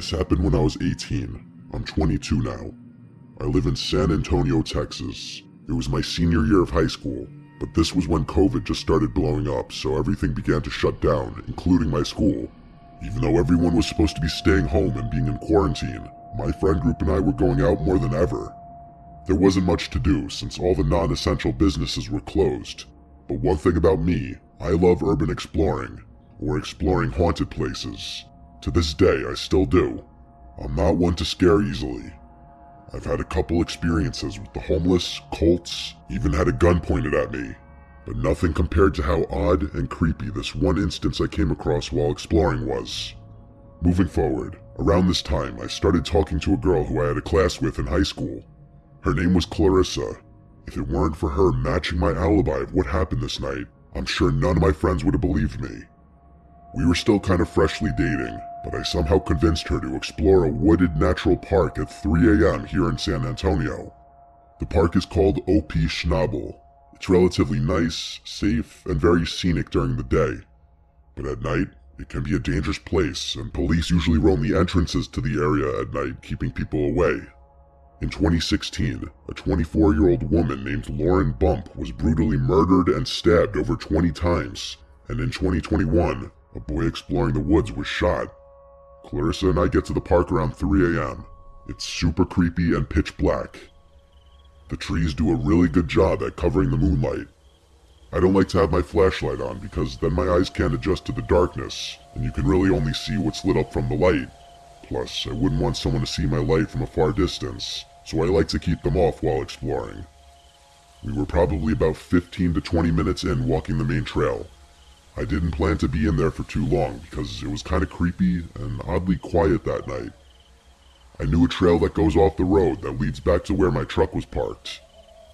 This happened when I was 18. I'm 22 now. I live in San Antonio, Texas. It was my senior year of high school, but this was when COVID just started blowing up, so everything began to shut down, including my school. Even though everyone was supposed to be staying home and being in quarantine, my friend group and I were going out more than ever. There wasn't much to do since all the non-essential businesses were closed. But one thing about me, I love urban exploring, or exploring haunted places. To this day, I still do. I'm not one to scare easily. I've had a couple experiences with the homeless, cults, even had a gun pointed at me, but nothing compared to how odd and creepy this one instance I came across while exploring was. Moving forward, around this time I started talking to a girl who I had a class with in high school. Her name was Clarissa. If it weren't for her matching my alibi of what happened this night, I'm sure none of my friends would have believed me. We were still kind of freshly dating, but I somehow convinced her to explore a wooded natural park at 3 a.m. here in San Antonio. The park is called O.P. Schnabel. It's relatively nice, safe, and very scenic during the day. But at night, it can be a dangerous place, and police usually roam the entrances to the area at night, keeping people away. In 2016, a 24-year-old woman named Lauren Bump was brutally murdered and stabbed over 20 times, and in 2021, a boy exploring the woods was shot. Clarissa and I get to the park around 3 a.m. It's super creepy and pitch black. The trees do a really good job at covering the moonlight. I don't like to have my flashlight on because then my eyes can't adjust to the darkness, and you can really only see what's lit up from the light. Plus, I wouldn't want someone to see my light from a far distance, so I like to keep them off while exploring. We were probably about 15 to 20 minutes in walking the main trail. I didn't plan to be in there for too long because it was kind of creepy and oddly quiet that night. I knew a trail that goes off the road that leads back to where my truck was parked.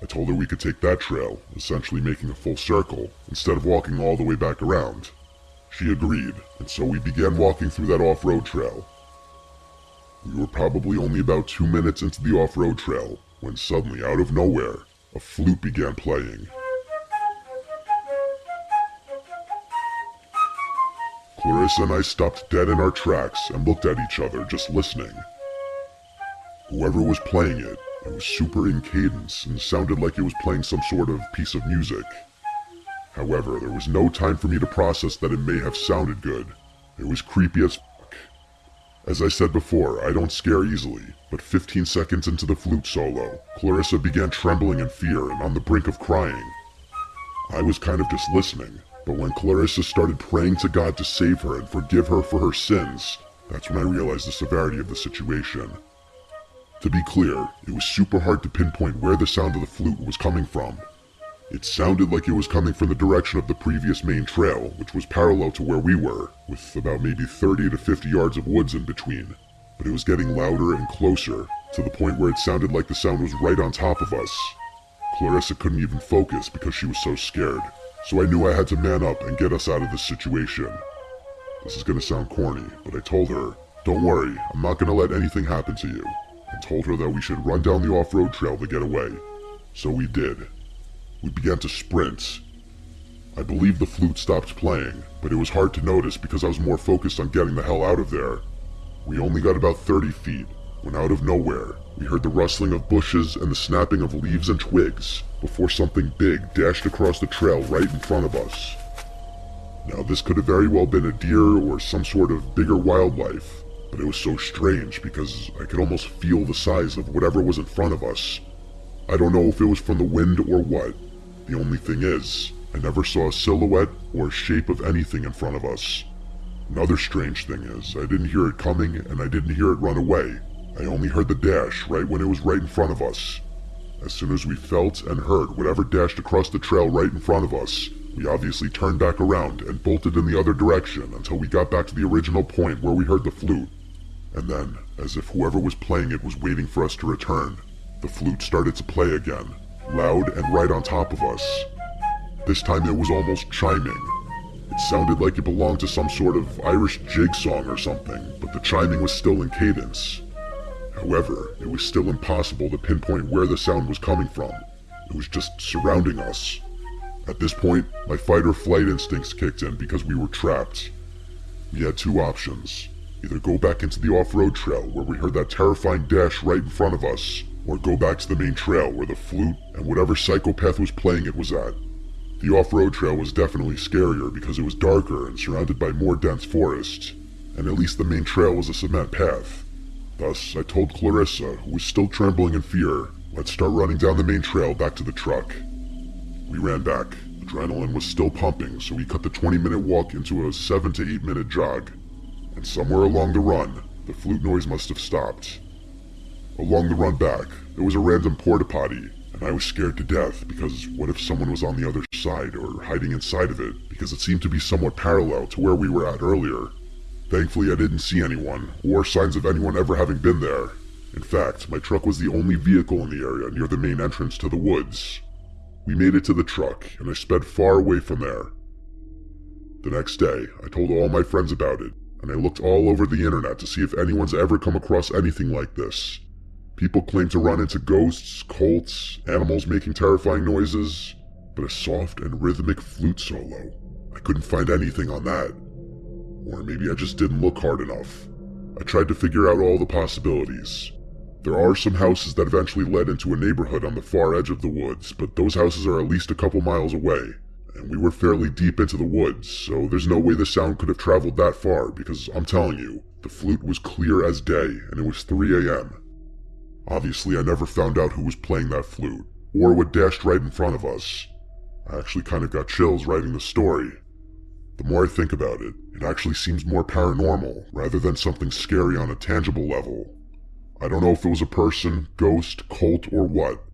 I told her we could take that trail, essentially making a full circle, instead of walking all the way back around. She agreed, and so we began walking through that off-road trail. We were probably only about 2 minutes into the off-road trail, when suddenly, out of nowhere, a flute began playing. Clarissa and I stopped dead in our tracks and looked at each other, just listening. Whoever was playing it, it was super in cadence and sounded like it was playing some sort of piece of music. However, there was no time for me to process that it may have sounded good. It was creepy as fuck. As I said before, I don't scare easily, but 15 seconds into the flute solo, Clarissa began trembling in fear and on the brink of crying. I was kind of just listening, but when Clarissa started praying to God to save her and forgive her for her sins, that's when I realized the severity of the situation. To be clear, it was super hard to pinpoint where the sound of the flute was coming from. It sounded like it was coming from the direction of the previous main trail, which was parallel to where we were, with about maybe 30 to 50 yards of woods in between. But it was getting louder and closer, to the point where it sounded like the sound was right on top of us. Clarissa couldn't even focus because she was so scared, so I knew I had to man up and get us out of this situation. This is gonna sound corny, but I told her, "Don't worry, I'm not gonna let anything happen to you," and told her that we should run down the off-road trail to get away. So we did. We began to sprint. I believe the flute stopped playing, but it was hard to notice because I was more focused on getting the hell out of there. We only got about 30 feet, when out of nowhere, we heard the rustling of bushes and the snapping of leaves and twigs, before something big dashed across the trail right in front of us. Now this could have very well been a deer or some sort of bigger wildlife, but it was so strange because I could almost feel the size of whatever was in front of us. I don't know if it was from the wind or what. The only thing is, I never saw a silhouette or a shape of anything in front of us. Another strange thing is, I didn't hear it coming and I didn't hear it run away. I only heard the dash right when it was right in front of us. As soon as we felt and heard whatever dashed across the trail right in front of us, we obviously turned back around and bolted in the other direction until we got back to the original point where we heard the flute. And then, as if whoever was playing it was waiting for us to return, the flute started to play again, loud and right on top of us. This time it was almost chiming. It sounded like it belonged to some sort of Irish jig song or something, but the chiming was still in cadence. However, it was still impossible to pinpoint where the sound was coming from. It was just surrounding us. At this point, my fight or flight instincts kicked in because we were trapped. We had two options. Either go back into the off-road trail where we heard that terrifying dash right in front of us, or go back to the main trail where the flute and whatever psychopath was playing it was at. The off-road trail was definitely scarier because it was darker and surrounded by more dense forest, and at least the main trail was a cement path. Thus, I told Clarissa, who was still trembling in fear, let's start running down the main trail back to the truck. We ran back. Adrenaline was still pumping, so we cut the 20-minute walk into a 7 to 8 minute jog. And somewhere along the run, the flute noise must have stopped. Along the run back, there was a random porta potty, and I was scared to death because what if someone was on the other side or hiding inside of it, because it seemed to be somewhat parallel to where we were at earlier. Thankfully, I didn't see anyone, or signs of anyone ever having been there. In fact, my truck was the only vehicle in the area near the main entrance to the woods. We made it to the truck, and I sped far away from there. The next day, I told all my friends about it, and I looked all over the internet to see if anyone's ever come across anything like this. People claim to run into ghosts, cults, animals making terrifying noises, but a soft and rhythmic flute solo, I couldn't find anything on that. Or maybe I just didn't look hard enough. I tried to figure out all the possibilities. There are some houses that eventually led into a neighborhood on the far edge of the woods, but those houses are at least a couple miles away, and we were fairly deep into the woods, so there's no way the sound could have traveled that far because I'm telling you, the flute was clear as day and it was 3 a.m. Obviously, I never found out who was playing that flute, or what dashed right in front of us. I actually kind of got chills writing the story. The more I think about it, it actually seems more paranormal rather than something scary on a tangible level. I don't know if it was a person, ghost, cult, or what.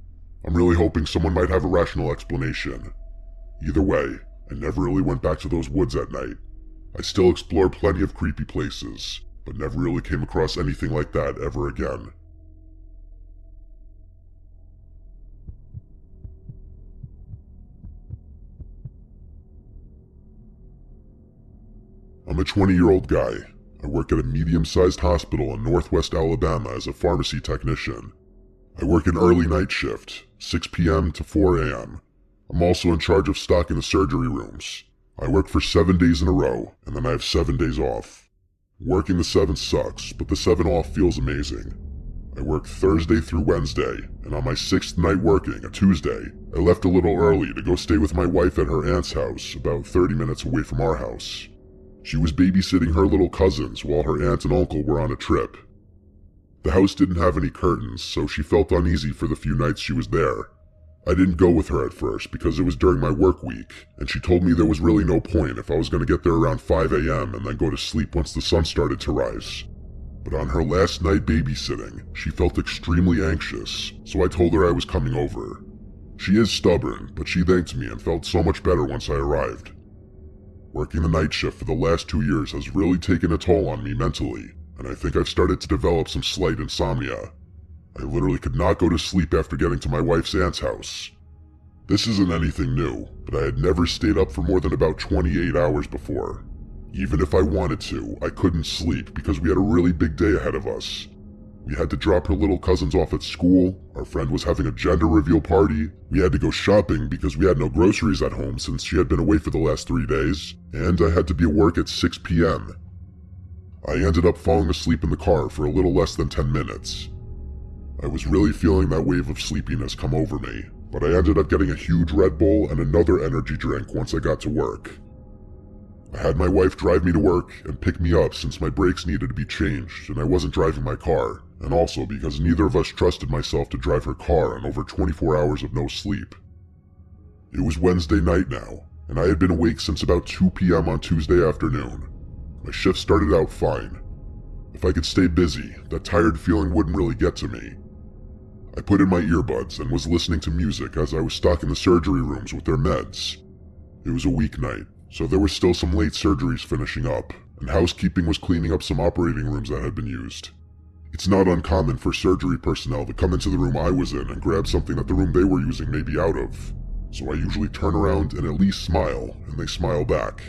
I'm really hoping someone might have a rational explanation. Either way, I never really went back to those woods at night. I still explored plenty of creepy places, but never really came across anything like that ever again. I'm a 20-year-old guy. I work at a medium-sized hospital in northwest Alabama as a pharmacy technician. I work an early night shift, 6 p.m. to 4 a.m. I'm also in charge of stocking the surgery rooms. I work for 7 days in a row, and then I have 7 days off. Working the 7 sucks, but the 7 off feels amazing. I work Thursday through Wednesday, and on my 6th night working, a Tuesday, I left a little early to go stay with my wife at her aunt's house, about 30 minutes away from our house. She was babysitting her little cousins while her aunt and uncle were on a trip. The house didn't have any curtains, so she felt uneasy for the few nights she was there. I didn't go with her at first because it was during my work week, and she told me there was really no point if I was going to get there around 5 a.m. and then go to sleep once the sun started to rise. But on her last night babysitting, she felt extremely anxious, so I told her I was coming over. She is stubborn, but she thanked me and felt so much better once I arrived. Working the night shift for the last 2 years has really taken a toll on me mentally, and I think I've started to develop some slight insomnia. I literally could not go to sleep after getting to my wife's aunt's house. This isn't anything new, but I had never stayed up for more than about 28 hours before. Even if I wanted to, I couldn't sleep because we had a really big day ahead of us. We had to drop her little cousins off at school, our friend was having a gender reveal party, we had to go shopping because we had no groceries at home since she had been away for the last 3 days, and I had to be at work at 6 p.m. I ended up falling asleep in the car for a little less than 10 minutes. I was really feeling that wave of sleepiness come over me, but I ended up getting a huge Red Bull and another energy drink once I got to work. I had my wife drive me to work and pick me up since my brakes needed to be changed and I wasn't driving my car, and also because neither of us trusted myself to drive her car on over 24 hours of no sleep. It was Wednesday night now, and I had been awake since about 2 p.m. on Tuesday afternoon. My shift started out fine. If I could stay busy, that tired feeling wouldn't really get to me. I put in my earbuds and was listening to music as I was stocking the surgery rooms with their meds. It was a weeknight, so there were still some late surgeries finishing up, and housekeeping was cleaning up some operating rooms that had been used. It's not uncommon for surgery personnel to come into the room I was in and grab something that the room they were using may be out of, so I usually turn around and at least smile, and they smile back.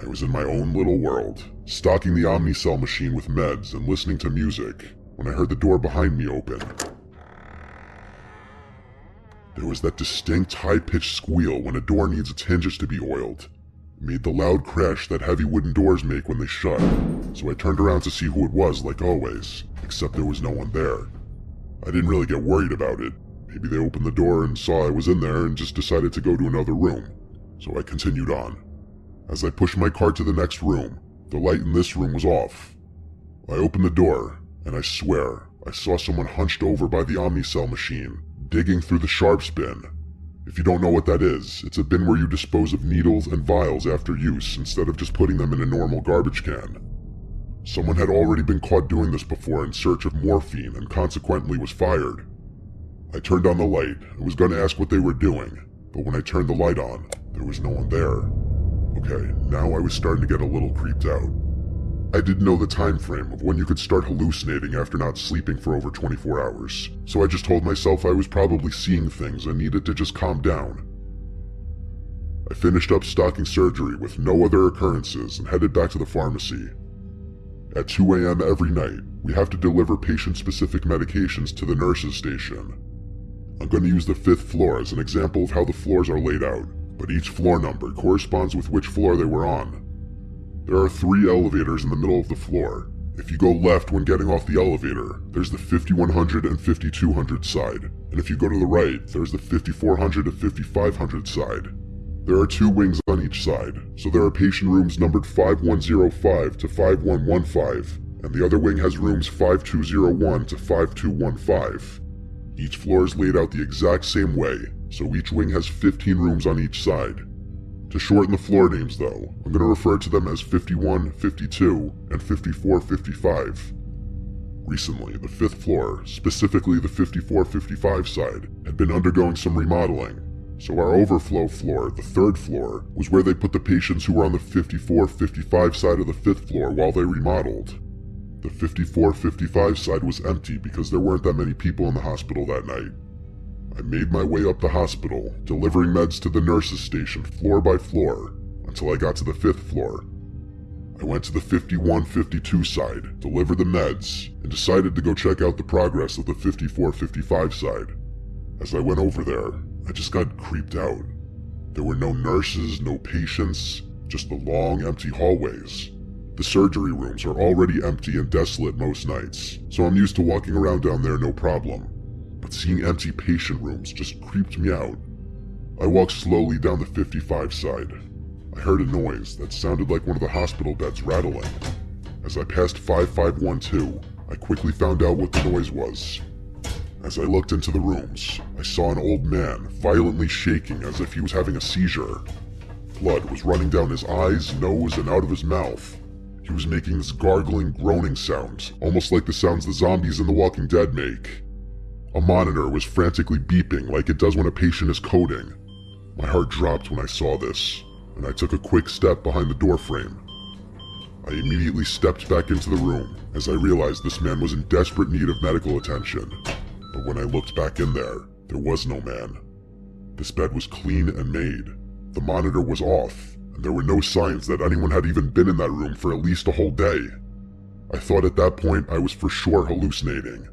I was in my own little world, stocking the Omnicell machine with meds and listening to music, when I heard the door behind me open. There was that distinct high-pitched squeal when a door needs its hinges to be oiled. made the loud crash that heavy wooden doors make when they shut, so I turned around to see who it was like always, except there was no one there. I didn't really get worried about it. Maybe they opened the door and saw I was in there and just decided to go to another room, so I continued on. As I pushed my cart to the next room, the light in this room was off. I opened the door, and I swear I saw someone hunched over by the Omnicell machine, digging through the sharps bin. If you don't know what that is, it's a bin where you dispose of needles and vials after use instead of just putting them in a normal garbage can. Someone had already been caught doing this before in search of morphine and consequently was fired. I turned on the light and was going to ask what they were doing, but when I turned the light on, there was no one there. Okay, now I was starting to get a little creeped out. I didn't know the time frame of when you could start hallucinating after not sleeping for over 24 hours, so I just told myself I was probably seeing things and needed to just calm down. I finished up stocking surgery with no other occurrences and headed back to the pharmacy. At 2 a.m. every night, we have to deliver patient-specific medications to the nurses' station. I'm going to use the 5th floor as an example of how the floors are laid out, but each floor number corresponds with which floor they were on. There are 3 elevators in the middle of the floor. If you go left when getting off the elevator, there's the 5100 and 5200 side, and if you go to the right, there's the 5400 and 5500 side. There are 2 wings on each side, so there are patient rooms numbered 5105 to 5115, and the other wing has rooms 5201 to 5215. Each floor is laid out the exact same way, so each wing has 15 rooms on each side. To shorten the floor names though, I'm going to refer to them as 51, 52, and 54, 55. Recently, the 5th floor, specifically the 54, 55 side, had been undergoing some remodeling, so our overflow floor, the 3rd floor, was where they put the patients who were on the 54, 55 side of the 5th floor while they remodeled. The 54, 55 side was empty because there weren't that many people in the hospital that night. I made my way up the hospital, delivering meds to the nurses' station floor by floor, until I got to the 5th floor. I went to the 51-52 side, delivered the meds, and decided to go check out the progress of the 54-55 side. As I went over there, I just got creeped out. There were no nurses, no patients, just the long, empty hallways. The surgery rooms are already empty and desolate most nights, so I'm used to walking around down there no problem. But seeing empty patient rooms just creeped me out. I walked slowly down the 55 side. I heard a noise that sounded like one of the hospital beds rattling. As I passed 5512, I quickly found out what the noise was. As I looked into the rooms, I saw an old man violently shaking as if he was having a seizure. Blood was running down his eyes, nose, and out of his mouth. He was making this gargling, groaning sound, almost like the sounds the zombies in The Walking Dead make. A monitor was frantically beeping like it does when a patient is coding. My heart dropped when I saw this, and I took a quick step behind the doorframe. I immediately stepped back into the room as I realized this man was in desperate need of medical attention. But when I looked back in there was no man. This bed was clean and made. The monitor was off, and there were no signs that anyone had even been in that room for at least a whole day. I thought at that point I was for sure hallucinating.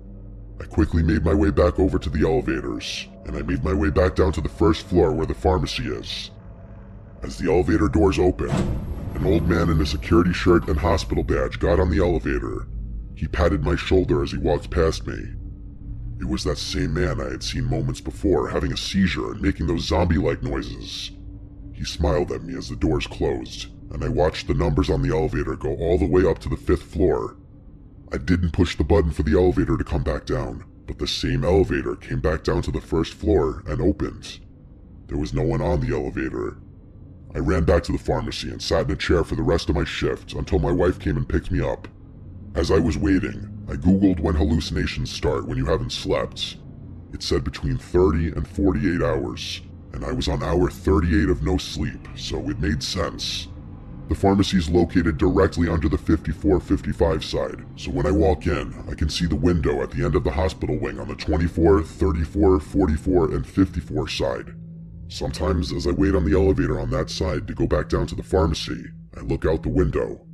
I quickly made my way back over to the elevators, and I made my way back down to the 1st floor where the pharmacy is. As the elevator doors opened, an old man in a security shirt and hospital badge got on the elevator. He patted my shoulder as he walked past me. It was that same man I had seen moments before having a seizure and making those zombie-like noises. He smiled at me as the doors closed, and I watched the numbers on the elevator go all the way up to the 5th floor. I didn't push the button for the elevator to come back down, but the same elevator came back down to the 1st floor and opened. There was no one on the elevator. I ran back to the pharmacy and sat in a chair for the rest of my shift until my wife came and picked me up. As I was waiting, I googled when hallucinations start when you haven't slept. It said between 30 and 48 hours, and I was on hour 38 of no sleep, so it made sense. The pharmacy is located directly under the 54-55 side, so when I walk in, I can see the window at the end of the hospital wing on the 24, 34, 44, and 54 side. Sometimes as I wait on the elevator on that side to go back down to the pharmacy, I look out the window.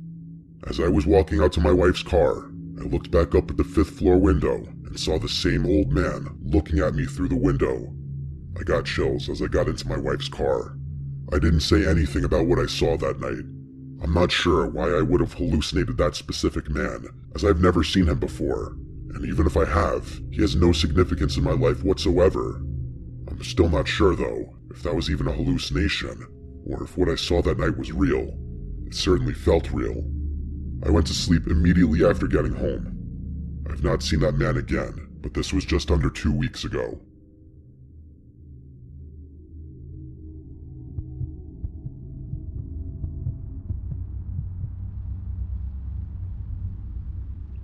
As I was walking out to my wife's car, I looked back up at the 5th floor window and saw the same old man looking at me through the window. I got chills as I got into my wife's car. I didn't say anything about what I saw that night. I'm not sure why I would have hallucinated that specific man, as I've never seen him before, and even if I have, he has no significance in my life whatsoever. I'm still not sure though, if that was even a hallucination, or if what I saw that night was real. It certainly felt real. I went to sleep immediately after getting home. I've not seen that man again, but this was just under 2 weeks ago.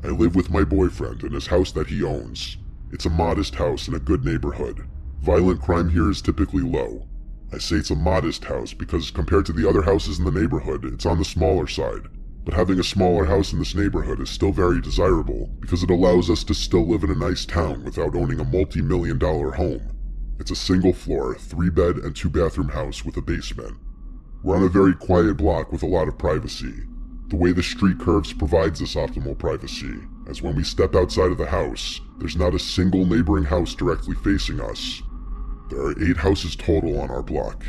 I live with my boyfriend in his house that he owns. It's a modest house in a good neighborhood. Violent crime here is typically low. I say it's a modest house because compared to the other houses in the neighborhood, it's on the smaller side. But having a smaller house in this neighborhood is still very desirable because it allows us to still live in a nice town without owning a multi-million-dollar home. It's a single-floor, 3-bed and 2-bathroom house with a basement. We're on a very quiet block with a lot of privacy. The way the street curves provides us optimal privacy, as when we step outside of the house, there's not a single neighboring house directly facing us. There are 8 houses total on our block.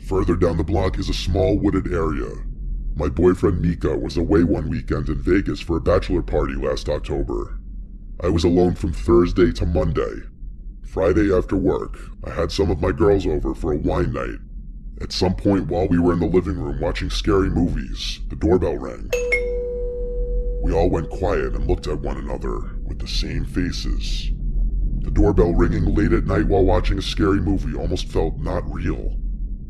Further down the block is a small wooded area. My boyfriend Mika was away one weekend in Vegas for a bachelor party last October. I was alone from Thursday to Monday. Friday after work, I had some of my girls over for a wine night. At some point while we were in the living room watching scary movies, the doorbell rang. We all went quiet and looked at one another with the same faces. The doorbell ringing late at night while watching a scary movie almost felt not real.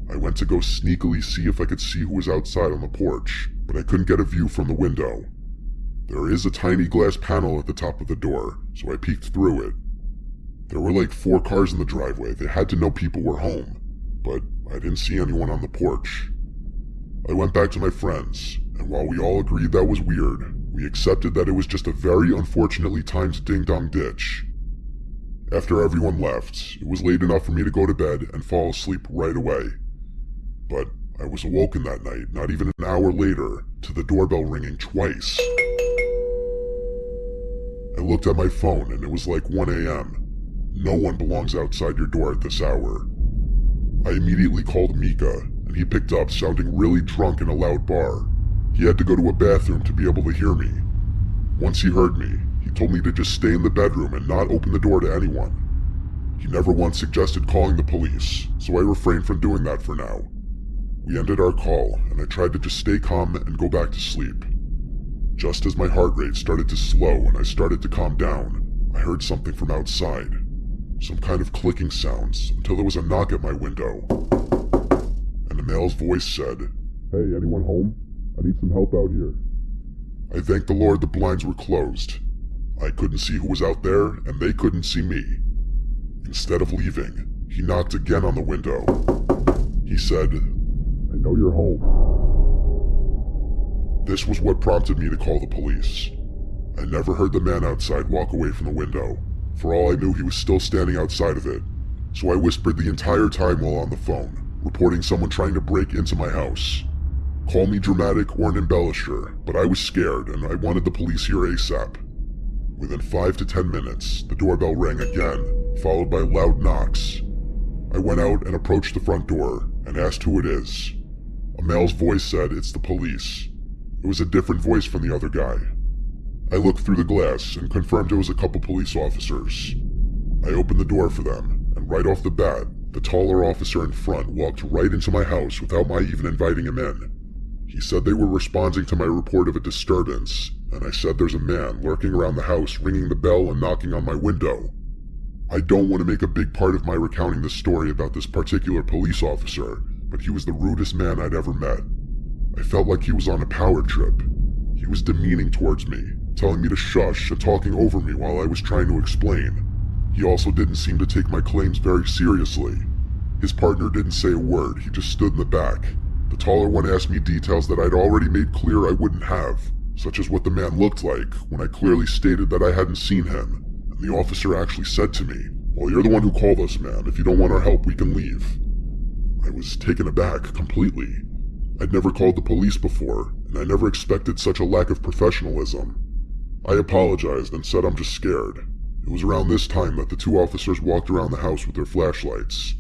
I went to go sneakily see if I could see who was outside on the porch, but I couldn't get a view from the window. There is a tiny glass panel at the top of the door, so I peeked through it. There were like 4 cars in the driveway. They had to know people were home, but I didn't see anyone on the porch. I went back to my friends, and while we all agreed that was weird, we accepted that it was just a very unfortunately timed ding-dong ditch. After everyone left, it was late enough for me to go to bed and fall asleep right away. But I was awoken that night, not even an hour later, to the doorbell ringing twice. I looked at my phone and it was like 1 a.m. No one belongs outside your door at this hour. I immediately called Mika, and he picked up sounding really drunk in a loud bar. He had to go to a bathroom to be able to hear me. Once he heard me, he told me to just stay in the bedroom and not open the door to anyone. He never once suggested calling the police, so I refrained from doing that for now. We ended our call, and I tried to just stay calm and go back to sleep. Just as my heart rate started to slow and I started to calm down, I heard something from outside. Some kind of clicking sounds, until there was a knock at my window. And a male's voice said, "Hey, anyone home? I need some help out here." I thanked the Lord the blinds were closed. I couldn't see who was out there, and they couldn't see me. Instead of leaving, he knocked again on the window. He said, "I know you're home." This was what prompted me to call the police. I never heard the man outside walk away from the window. For all I knew, he was still standing outside of it. So I whispered the entire time while on the phone, reporting someone trying to break into my house. Call me dramatic or an embellisher, but I was scared and I wanted the police here ASAP. Within 5 to 10 minutes, the doorbell rang again, followed by loud knocks. I went out and approached the front door and asked who it is. A male's voice said it's the police. It was a different voice from the other guy. I looked through the glass and confirmed it was a couple police officers. I opened the door for them, and right off the bat, the taller officer in front walked right into my house without my even inviting him in. He said they were responding to my report of a disturbance, and I said there's a man lurking around the house ringing the bell and knocking on my window. I don't want to make a big part of my recounting this story about this particular police officer, but he was the rudest man I'd ever met. I felt like he was on a power trip. He was demeaning towards me, telling me to shush and talking over me while I was trying to explain. He also didn't seem to take my claims very seriously. His partner didn't say a word, he just stood in the back. The taller one asked me details that I'd already made clear I wouldn't have, such as what the man looked like, when I clearly stated that I hadn't seen him. And the officer actually said to me, "Well, you're the one who called us, man. If you don't want our help, we can leave." I was taken aback completely. I'd never called the police before, and I never expected such a lack of professionalism. I apologized and said I'm just scared. It was around this time that the 2 officers walked around the house with their flashlights.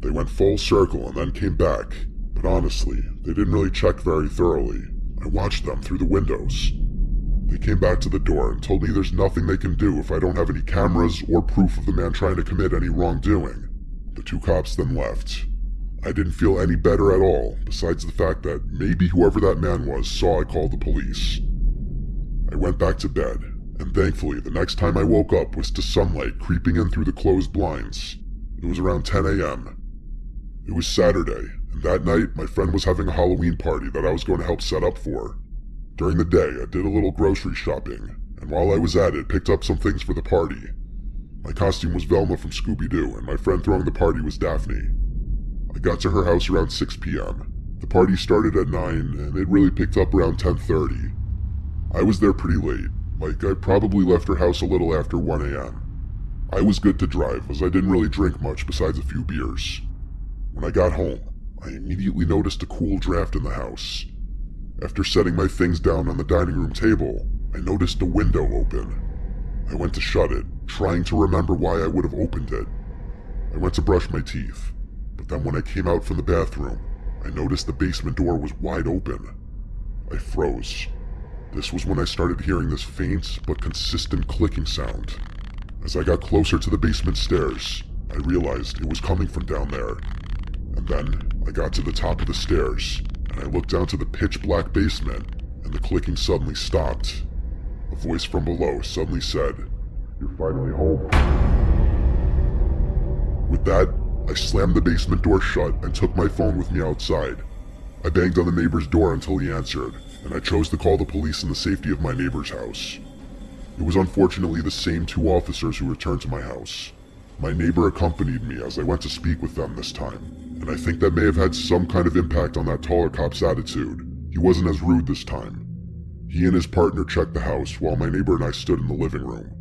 They went full circle and then came back, But honestly, they didn't really check very thoroughly. I watched them through the windows. They came back to the door and told me there's nothing they can do if I don't have any cameras or proof of the man trying to commit any wrongdoing. The two cops then left. I didn't feel any better at all, besides the fact that maybe whoever that man was saw I called the police. I went back to bed, and thankfully the next time I woke up was to sunlight creeping in through the closed blinds. It was around 10 a.m. It was Saturday, and that night my friend was having a Halloween party that I was going to help set up for. During the day, I did a little grocery shopping, and while I was at it, picked up some things for the party. My costume was Velma from Scooby-Doo, and my friend throwing the party was Daphne. I got to her house around 6 p.m. The party started at 9, and it really picked up around 10:30. I was there pretty late, like I probably left her house a little after 1 a.m. I was good to drive, as I didn't really drink much besides a few beers. When I got home, I immediately noticed a cool draft in the house. After setting my things down on the dining room table, I noticed a window open. I went to shut it, trying to remember why I would have opened it. I went to brush my teeth, but then when I came out from the bathroom, I noticed the basement door was wide open. I froze. This was when I started hearing this faint but consistent clicking sound. As I got closer to the basement stairs, I realized it was coming from down there. And then I got to the top of the stairs, and I looked down to the pitch-black basement, and the clicking suddenly stopped. A voice from below suddenly said, "You're finally home." With that, I slammed the basement door shut and took my phone with me outside. I banged on the neighbor's door until he answered, and I chose to call the police in the safety of my neighbor's house. It was unfortunately the same two officers who returned to my house. My neighbor accompanied me as I went to speak with them this time, and I think that may have had some kind of impact on that taller cop's attitude. He wasn't as rude this time. He and his partner checked the house while my neighbor and I stood in the living room.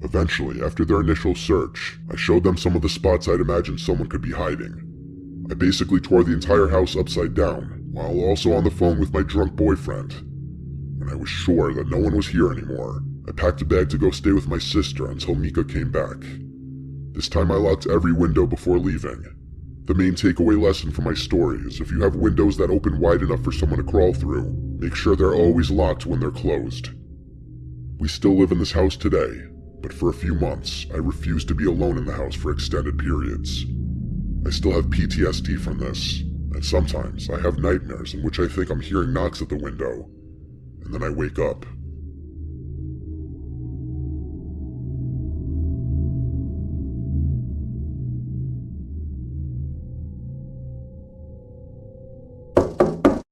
Eventually, after their initial search, I showed them some of the spots I'd imagined someone could be hiding. I basically tore the entire house upside down, while also on the phone with my drunk boyfriend. When I was sure that no one was here anymore, I packed a bag to go stay with my sister until Mika came back. This time I locked every window before leaving. The main takeaway lesson from my story is if you have windows that open wide enough for someone to crawl through, make sure they're always locked when they're closed. We still live in this house today, but for a few months, I refused to be alone in the house for extended periods. I still have PTSD from this, and sometimes I have nightmares in which I think I'm hearing knocks at the window, and then I wake up